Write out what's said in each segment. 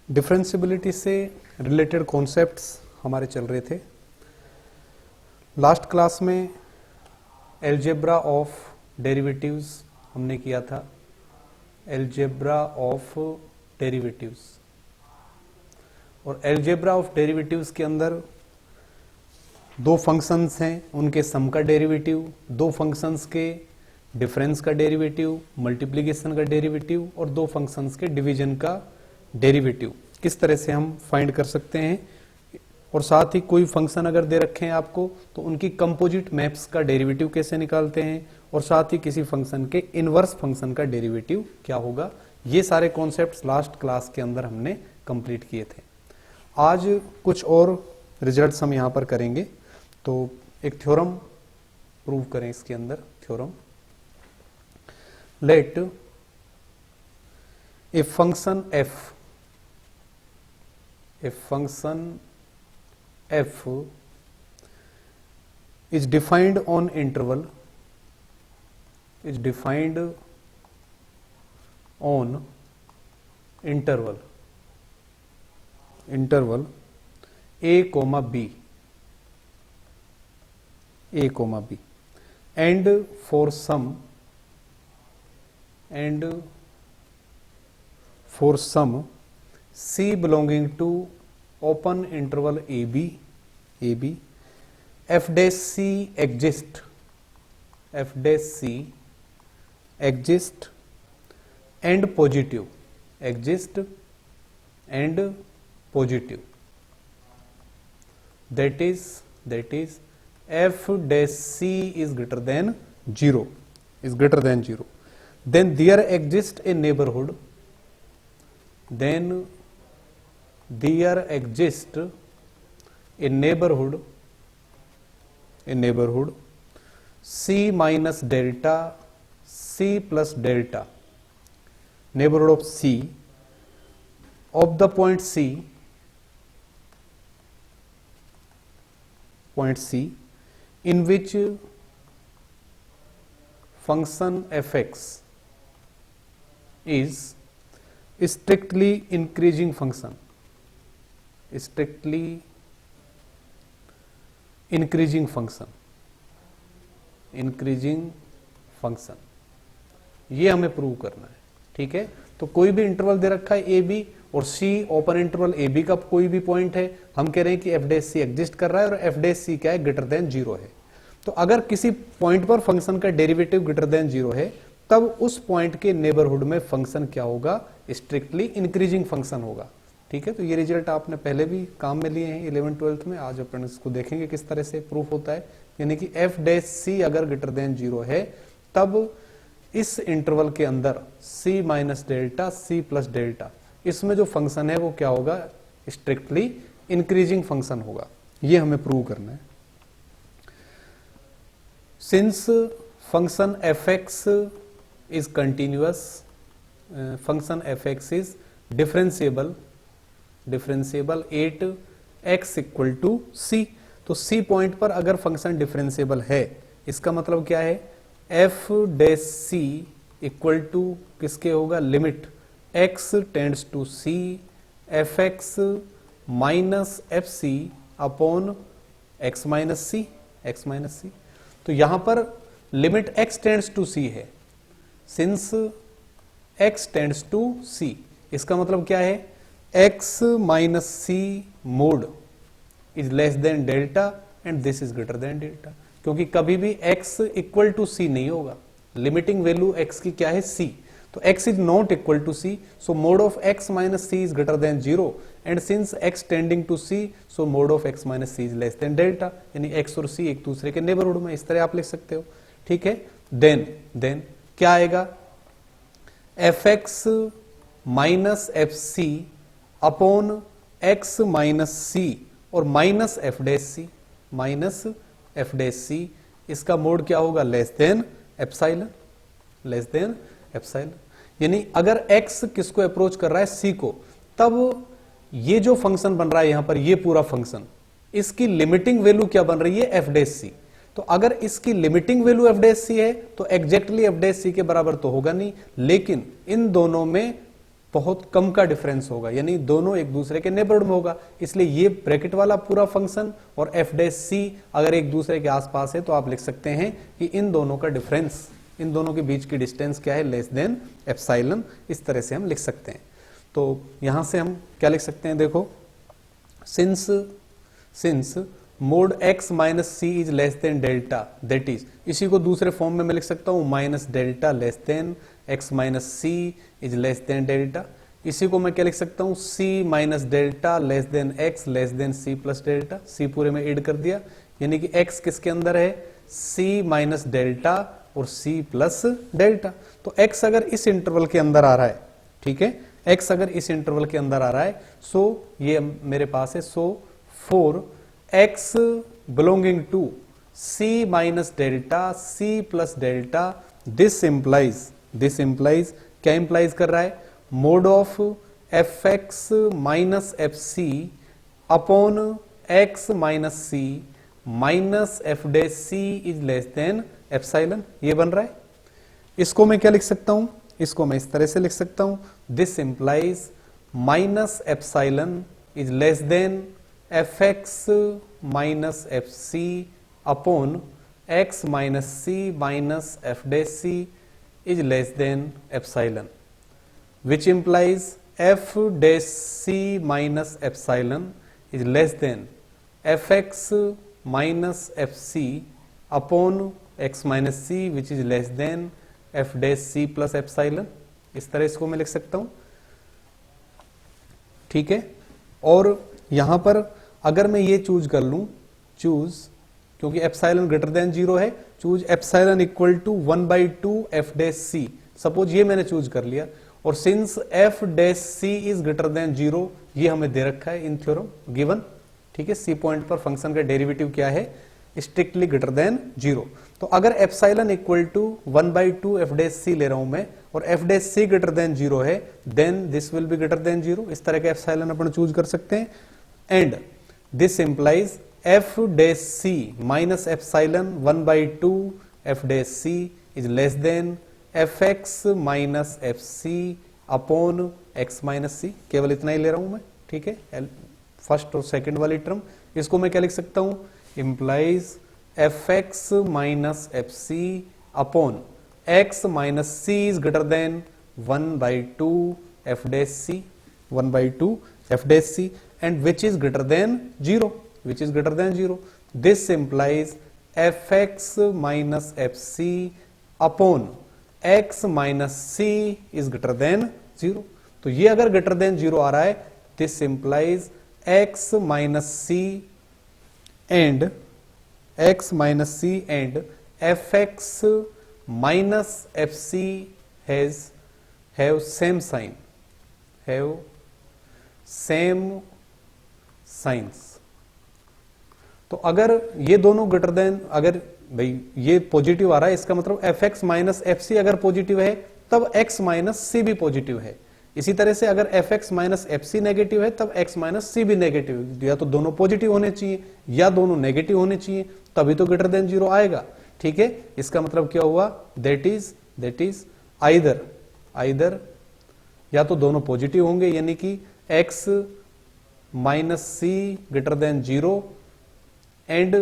Differentiability से related concepts हमारे चल रहे थे। लास्ट क्लास में एलजेब्रा ऑफ डेरिवेटिव्स हमने किया था, एलजेब्रा ऑफ डेरिवेटिव्स। और एलजेब्रा ऑफ डेरिवेटिव्स के अंदर दो फंक्शंस हैं, उनके सम का डेरिवेटिव, दो फंक्शंस के डिफरेंस का डेरिवेटिव, मल्टीप्लिकेशन का डेरिवेटिव और दो फंक्शंस के डिवीजन का डेरिवेटिव किस तरह से हम फाइंड कर सकते हैं। और साथ ही कोई फंक्शन अगर दे रखे हैं आपको तो उनकी कंपोजिट मैप्स का डेरिवेटिव कैसे निकालते हैं, और साथ ही किसी फंक्शन के इनवर्स फंक्शन का डेरिवेटिव क्या होगा। ये सारे कॉन्सेप्ट्स लास्ट क्लास के अंदर हमने कंप्लीट किए थे। आज कुछ और रिजल्ट्स हम यहां पर करेंगे। तो एक थ्योरम प्रूव करें इसके अंदर। Theorem, let a function f is defined on interval a comma b and for some c belonging to open interval ab f dash c exist and positive that is f dash c is greater than 0 then there exists a neighborhood c minus delta c plus delta, neighborhood of c of the point c in which function fx is strictly increasing function, ये हमें prove करना है। ठीक है, तो कोई भी interval दे रखा है ए बी और सी ओपन इंटरवल ए बी का कोई भी पॉइंट है, हम कह रहे हैं कि एफ डैश सी एग्जिस्ट कर रहा है और एफ डैश सी क्या है, ग्रेटर देन 0 है। तो अगर किसी पॉइंट पर फंक्शन का डेरिवेटिव ग्रेटर देन 0 है तब उस पॉइंट के नेबरहुड में फंक्शन क्या होगा, स्ट्रिक्टली इंक्रीजिंग फंक्शन होगा। ठीक है, तो ये रिजल्ट आपने पहले भी काम में लिए हैं 11th-12th में। आज अपन इसको देखेंगे किस तरह से प्रूफ होता है। यानी कि एफ डैश सी अगर ग्रेटर देन 0 है तब इस इंटरवल के अंदर c minus delta c plus delta, इसमें जो फंक्शन है वो क्या होगा, स्ट्रिक्टली इंक्रीजिंग फंक्शन होगा। ये हमें प्रूव करना है। Since function fx is continuous, function fx is differentiable at x equal to c, तो c पॉइंट पर अगर फंक्शन डिफरेंशिएबल है इसका मतलब क्या है, f dash c equal to किसके होगा, limit x tends to c fx minus fc upon x minus c। तो यहां पर limit x tends to c है, since x tends to c, इसका मतलब क्या है, x minus c mod is less than delta and this is greater than delta, क्योंकि कभी भी x इक्वल टू c नहीं होगा। लिमिटिंग वैल्यू x की क्या है, c, तो x is not equal to c, so mod of x minus c is greater than 0 and since x tending to c, so mod of x minus c is less than delta, यानी x और c एक दूसरे के neighbourhood में, इस तरह आप लिख सकते हो। ठीक है, देन क्या आएगा, fx minus fc upon x minus c और माइनस f डैश c, इसका मोड क्या होगा, लेस देन एप्सिलॉन। यानी अगर x किसको अप्रोच कर रहा है, c को, तब ये जो फंक्शन बन रहा है यहां पर, ये पूरा फंक्शन, इसकी लिमिटिंग वैल्यू क्या बन रही है, f डैश c। तो अगर इसकी लिमिटिंग वैल्यू एफ डैश सी है तो एग्जैक्टली एफ डैश सी के बराबर तो होगा नहीं, लेकिन इन दोनों में बहुत कम का डिफरेंस होगा, यानी दोनों एक दूसरे के नेबरहुड में होगा, इसलिए ये ब्रैकेट वाला पूरा फंक्शन और एफ डैश सी अगर एक दूसरे के आसपास है तो आप लिख सकते हैं कि इन दोनों का डिफरेंस, इन दोनों के बीच की डिस्टेंस क्या है, लेस देन एप्सिलॉन। इस तरह से हम लिख सकते हैं। तो यहां से हम क्या लिख सकते हैं, देखो, since mod x minus c is less than delta, that is, इसी को दूसरे फॉर्म में मैं लिख सकता हूं minus delta less than x minus c is less than delta. इसी को मैं क्या लिख सकता हूं, c minus delta less than x less than c plus delta, c पूरे में ऐड कर दिया, यानी कि x किसके अंदर है, c माइनस डेल्टा और c प्लस डेल्टा। तो x अगर इस इंटरवल के अंदर आ रहा है, ठीक है, x अगर इस इंटरवल के अंदर आ रहा है, सो ये मेरे पास है, so for x belonging to c minus delta c plus delta, this implies क्या इंप्लाइज कर रहा है, mod of f x minus f c upon x minus c minus f dash c is less than epsilon, ये बन रहा है। इसको मैं क्या लिख सकता हूं, इसको मैं इस तरह से लिख सकता हूं, this implies minus epsilon is less than f x minus f c upon x minus c minus f dash c is less than epsilon, which implies f dash c minus epsilon is less than fx minus fc upon x minus c which is less than f dash c plus epsilon। इस तरह इसको मैं लिख सकता हूं, ठीक है। और यहां पर अगर मैं ये चूज कर लूं, क्योंकि एप्सिलॉन ग्रेटर देन 0 है, choose epsilon equal to 1/2 f dash c, suppose ये मैंने चूज कर लिया, और since f dash c is greater than 0, ये हमें दे रखा है इन थ्योरम गिवन, ठीक है, c पॉइंट पर फंक्शन का डेरिवेटिव क्या है, स्ट्रिक्टली ग्रेटर देन 0। तो अगर epsilon equal to 1/2 f dash c ले रहा हूं मैं, और f dash c greater than 0 है, then this will be greater than 0, इस तरह का एप्सिलॉन अपन चूज कर सकते हैं। And this implies f dash c minus epsilon 1/2 f dash c is less than f x minus f c upon x minus c, केवल इतना ही ले रहा हूं मैं, ठीक है, फर्स्ट और सेकंड वाली टर्म। इसको मैं क्या लिख सकता हूं, implies f x minus f c upon x minus c is greater than 1/2 f dash c, 1/2 f dash c, and which is greater than 0, this implies f x minus f c upon x minus c is greater than 0। तो ये अगर greater than 0 आ रहा है, this implies x minus c and f x minus f c have same signs. तो अगर ये दोनों ग्रेटर देन, अगर भाई ये पॉजिटिव आ रहा है, इसका मतलब f x minus f c अगर पॉजिटिव है तब एक्स माइनस सी भी पॉजिटिव है। इसी तरह से अगर f x minus f c negative है तब एक्स माइनस सी भी नेगेटिव है, या तो दोनों पॉजिटिव होने चाहिए या दोनों नेगेटिव होने चाहिए, तभी तो ग्रेटर देन 0 आएगा, ठीक है। इसका मतलब क्या हुआ, दैट इज आइदर या तो दोनों पॉजिटिव होंगे, यानी कि x minus c greater than 0 and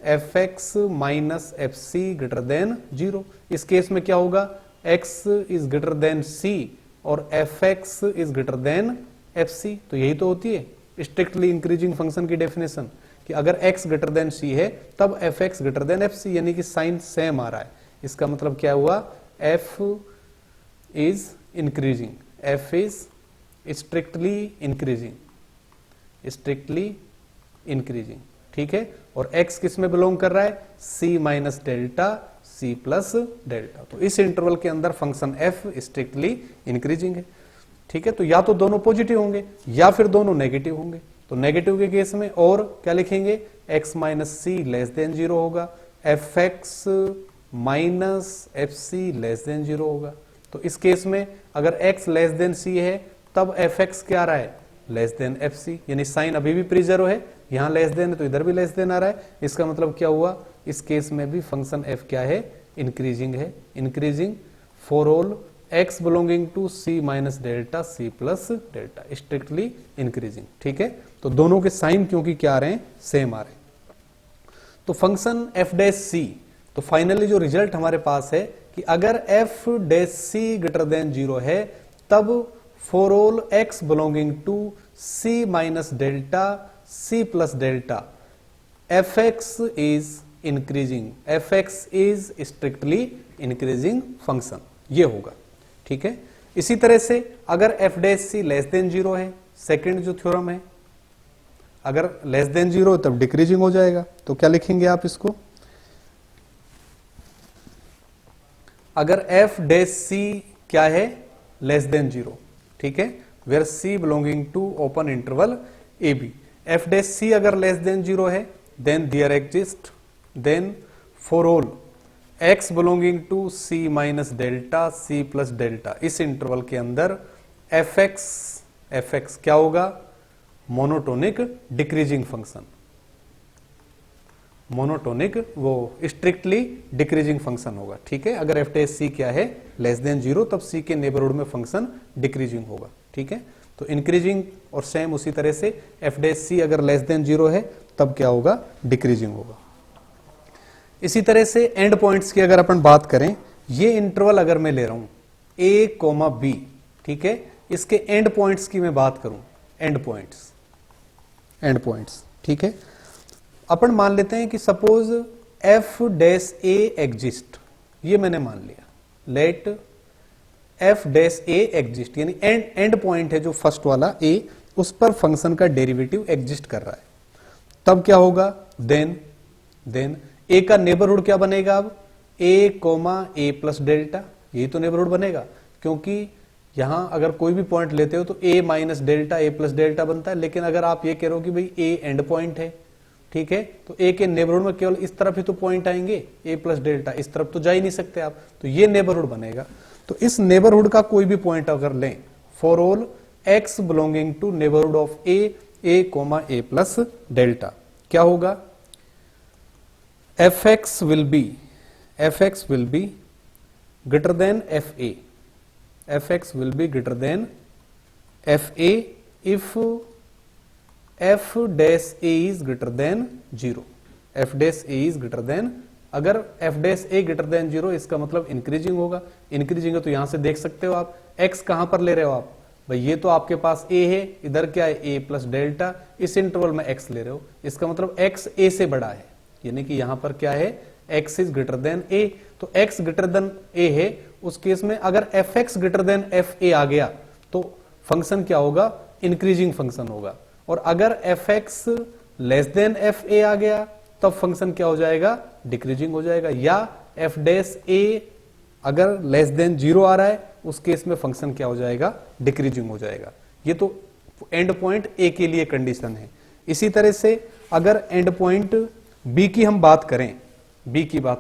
f x minus f c greater than 0। इस केस में क्या होगा, x is greater than c और f x is greater than f c. तो यही तो होती है स्ट्रिक्टली इंक्रीजिंग फंक्शन की डेफिनेशन, कि अगर x ग्रेटर देन c है तब f x greater than f c, यानी कि साइन सेम आ रहा है। इसका मतलब क्या हुआ, f is increasing, f is strictly increasing, ठीक है। और x किस में बिलोंग कर रहा है, c minus delta c plus delta. तो इस इंटरवल के अंदर फंक्शन f स्ट्रिक्टली इंक्रीजिंग है, ठीक है। तो या तो दोनों पॉजिटिव होंगे या फिर दोनों नेगेटिव होंगे। तो नेगेटिव के केस में और क्या लिखेंगे, x minus c less than 0 होगा, f x minus f c less than 0 होगा। तो इस केस में अगर x लेस देन c है तब एफ एक्स क्या आ रहा है, लेस देन एफ सी, यानी साइन अभी भी प्रिजर्व है, यहां लेस देन है तो इधर भी लेस देन आ रहा है। इसका मतलब क्या हुआ, इस केस में भी फंक्शन f क्या है, इंक्रीजिंग है, increasing for all x belonging to c minus delta c plus delta, strictly increasing. ठीक है, तो दोनों के साइन क्योंकि क्या आ रहे हैं, सेम आ रहे हैं। तो फंक्शन f डैश c, तो फाइनली जो रिजल्ट हमारे पास है कि अगर f dash c greater than 0 है तब for all x belonging to c minus delta c plus delta fx is increasing, fx is strictly increasing function, ये होगा। ठीक है, इसी तरह से अगर f dash c less than 0 है, सेकंड जो थ्योरम है, अगर लेस देन 0 तब डिक्रीजिंग हो जाएगा। तो क्या लिखेंगे आप इसको, अगर f डैश c क्या है, लेस देन 0, ठीक है, where c belonging to open interval a b, f dash c अगर लेस देन 0 है then there exist, then for all x belonging to c minus delta c plus delta, इस interval के अंदर fx क्या होगा, monotonic decreasing function, monotonic वो strictly decreasing function होगा। ठीक है, अगर एफ डैश सी क्या है, लेस देन 0, तब सी के नेबरहुड में फंक्शन डिक्रीजिंग होगा। ठीक है, तो इंक्रीजिंग और सेम उसी तरह से एफ डैश सी अगर लेस देन 0 है तब क्या होगा, डिक्रीजिंग होगा। इसी तरह से एंड पॉइंट्स की अगर अपन बात करें, ये इंटरवल अगर मैं ले रहा हूं ए कोमा बी, ठीक है, इसके एंड पॉइंट्स की मैं बात करूं, एंड पॉइंट्स, ठीक है, अपन मान लेते हैं कि सपोज एफ डैश ए एग्जिस्ट, ये मैंने मान लिया, लेट एफ डैश ए एग्जिस्ट, यानी एंड पॉइंट है जो फर्स्ट वाला ए, उस पर फंक्शन का डेरिवेटिव एग्जिस्ट कर रहा है, तब क्या होगा, देन ए का नेबरहुड क्या बनेगा, अब ए कोमा ए प्लस डेल्टा, यही तो नेबरहुड बनेगा, क्योंकि यहां अगर कोई भी पॉइंट लेते हो तो ए minus delta A plus delta बनता है, लेकिन अगर आप ये कह रहे हो कि भाई ए एंड पॉइंट है, ठीक है, तो ए के नेबरहुड में केवल इस तरफ ही तो पॉइंट आएंगे, ए प्लस डेल्टा, इस तरफ तो जा ही नहीं सकते आप, तो ये नेबरहुड बनेगा। तो इस नेबरहुड का कोई भी पॉइंट अगर लें, for all x belonging to neighbourhood of a comma a plus delta, क्या होगा, fx will be greater than fa, fx will be greater than fa if f dash a is greater than 0, f dash a is greater than, अगर f dash a greater than 0 इसका मतलब increasing होगा, increasing है तो यहां से देख सकते हो आप x कहां पर ले रहे हो आप, भाई ये तो आपके पास a है, इधर क्या है a प्लस डेल्टा, इस इंटरवल में x ले रहे हो, इसका मतलब x a से बड़ा है, यानी कि यहां पर क्या है, x is greater then a, तो x ग्रेटर देन a है, उस केस में अगर fx ग्रेटर देन fa आ गया तो फंक्शन क्या होगा, इंक्रीजिंग फंक्शन होगा, और अगर fx लेस देन fa आ गया तब फंक्शन क्या हो जाएगा, डिक्रीजिंग हो जाएगा, या f डैश a अगर लेस देन 0 आ रहा है उस केस में फंक्शन क्या हो जाएगा, डिक्रीजिंग हो जाएगा। ये तो एंड पॉइंट a के लिए कंडीशन है। इसी तरह से अगर एंड पॉइंट बी की हम बात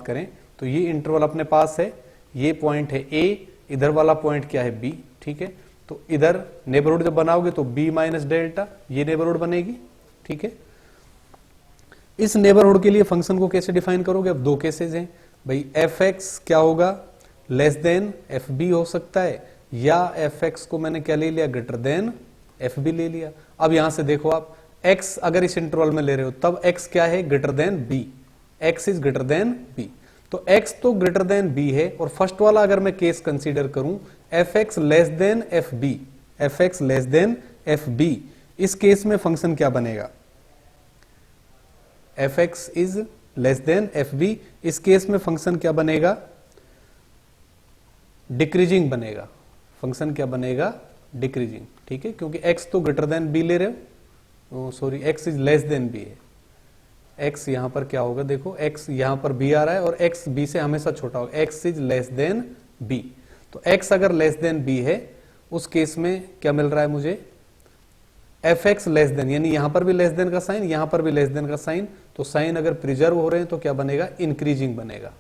करें, तो ये इंटरवल अपने पास है, ये पॉइंट है ए, इधर वाला पॉइंट क्या है बी, ठीक है, तो इधर नेबरहुड जब बनाओगे तो बी माइनस डेल्टा, ये नेबरहुड बनेगी। ठीक है, इस नेबरहुड के लिए फंक्शन को कैसे डिफाइन करोगे, अब दो केसेस हैं भाई, एफ एक्स क्या होगा, लेस देन एफ बी हो सकता है, या एफ एक्स को मैंने क्या ले लिया, ग्रेटर देन एफ बी ले लिया। अब यहां से देखो आप, x अगर इस इंटरवल में ले रहे हो तब x क्या है, greater than b, x is greater then b, तो x तो ग्रेटर देन b है, और फर्स्ट वाला अगर मैं केस कंसीडर करूं fx less than fb, fx less than fb, इस केस में फंक्शन क्या बनेगा, fx is less then fb, इस केस में फंक्शन क्या बनेगा, डिक्रीजिंग बनेगा, फंक्शन क्या बनेगा, डिक्रीजिंग। ठीक है, क्योंकि x तो ग्रेटर देन b ले रहे हो, sorry x is less then b है, x यहां पर क्या होगा, देखो x यहां पर b आ रहा है और x b से हमेशा छोटा होगा, x is less then b, तो x अगर लेस देन b है उस केस में क्या मिल रहा है मुझे, fx लेस देन, यानी यहां पर भी लेस देन का साइन, यहां पर भी लेस देन का साइन, तो साइन अगर प्रिजर्व हो रहे हैं तो क्या बनेगा, इंक्रीजिंग बनेगा,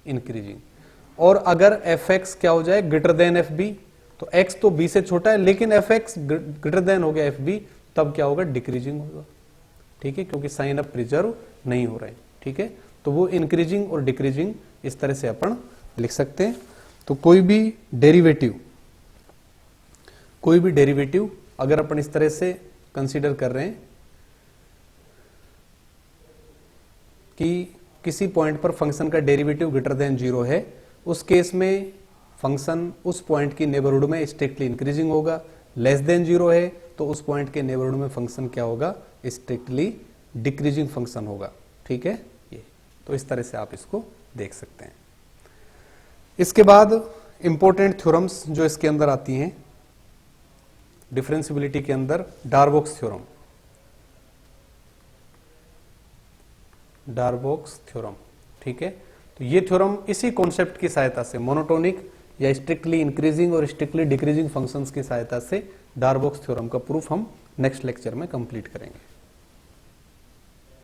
इंक्रीजिंग। और अगर fx क्या हो जाए, ग्रेटर देन fb, तो x तो b से छोटा है लेकिन fx ग्रेटर देन हो गया fb, तब क्या होगा, डिक्रीजिंग होगा। ठीक है, क्योंकि साइन अब प्रिजर्व नहीं हो रहे हैं। ठीक है, तो वो इंक्रीजिंग और डिक्रीजिंग इस तरह से अपन लिख सकते हैं। तो कोई भी डेरिवेटिव अगर अपन इस तरह से कंसीडर कर रहे हैं कि किसी पॉइंट पर फंक्शन का डेरिवेटिव ग्रेटर देन 0 है, उस केस में फंक्शन उस पॉइंट की नेबरहुड में स्ट्रिक्टली इंक्रीजिंग होगा। लेस देन 0 है तो उस पॉइंट के नेबरहुड में फंक्शन क्या होगा, स्ट्रिक्टली डिक्रीजिंग फंक्शन होगा। ठीक है, ये तो इस तरह से आप इसको देख सकते हैं। इसके बाद इंपॉर्टेंट थ्योरम्स जो इसके अंदर आती हैं डिफरेंशियबिलिटी के अंदर, डार्बोक्स थ्योरम। ठीक है, तो ये थ्योरम इसी कॉन्सेप्ट की सहायता से, मोनोटोनिक या स्ट्रिक्टली इंक्रीजिंग और स्ट्रिक्टली डिक्रीजिंग फंक्शंस की सहायता से डार्बोक्स थ्योरम का प्रूफ हम नेक्स्ट लेक्चर में कंप्लीट करेंगे।